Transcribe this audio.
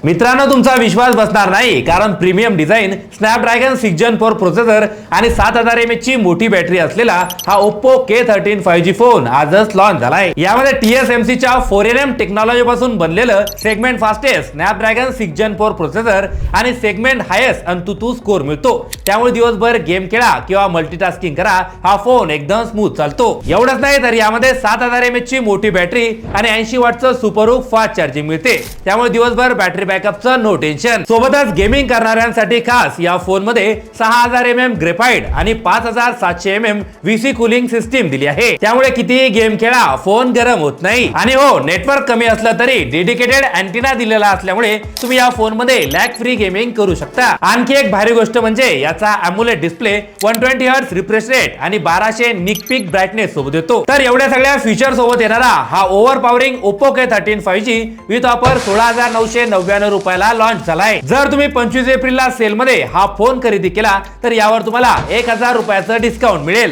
मित्रांनो, तुमचा विश्वास बसणार नाही, कारण premium design, Snapdragon 6 Gen 4 processor आणि 7000 mAh ची मोठी बॅटरी असलेला हा Oppo K13 5G फोन आजच लॉन्च झालाय। यामध्ये TSMC च्या 4nm टेक्नॉलॉजी पासून बनलेलं segment fastest Snapdragon 6 Gen 4 processor आणि सेगमेंट हायेस्ट AnTuTu स्कोर मिळतो। त्यामुळे दिवसभर गेम खेळा किंवा मल्टीटास्किंग करा, हा फोन एकदम स्मूथ चालतो। एवढंच नाही तर यामध्ये 7000 mAh ची मोठी बॅटरी आणि 80 वॉटचं सुपर हुक फास्ट चार्जिंग मिळते। त्यामुळे दिवसभर बॅटरी बॅकअपचं नो टेन्शन। सोबतच गेमिंग करणाऱ्यांसाठी खास या फोन मध्ये 6000 mm ग्रेफाइट आणि 5700 mm VC कूलिंग सिस्टीम दिली आहे। त्यामुळे कितीही गेम खेळा, फोन गरम होत नाही। आणि हो, नेटवर्क कमी असलं तरी डेडिकेटेड अँटिना दिलेला असल्यामुळे तुम्ही या फोन मध्ये लॅग फ्री गेमिंग करू शकता। आणखी एक भारी गोष्ट म्हणजे याचा AMOLED display 120 Hz refresh rate आणि 1200 निक पीक ब्राइटनेस सोबत येतो। तर एवढ्या सगळ्या फीचर सोबत येणारा हा ओव्हरपॉवरिंग Oppo K13 5G with offer 16,999 रुपयाला लॉन्च झालाय। जर तुम्ही 25 एप्रिलला सेल मध्ये हा फोन खरेदी केला तर यावर तुम्हाला 1000 रुपयाचं डिस्काउंट मिळेल।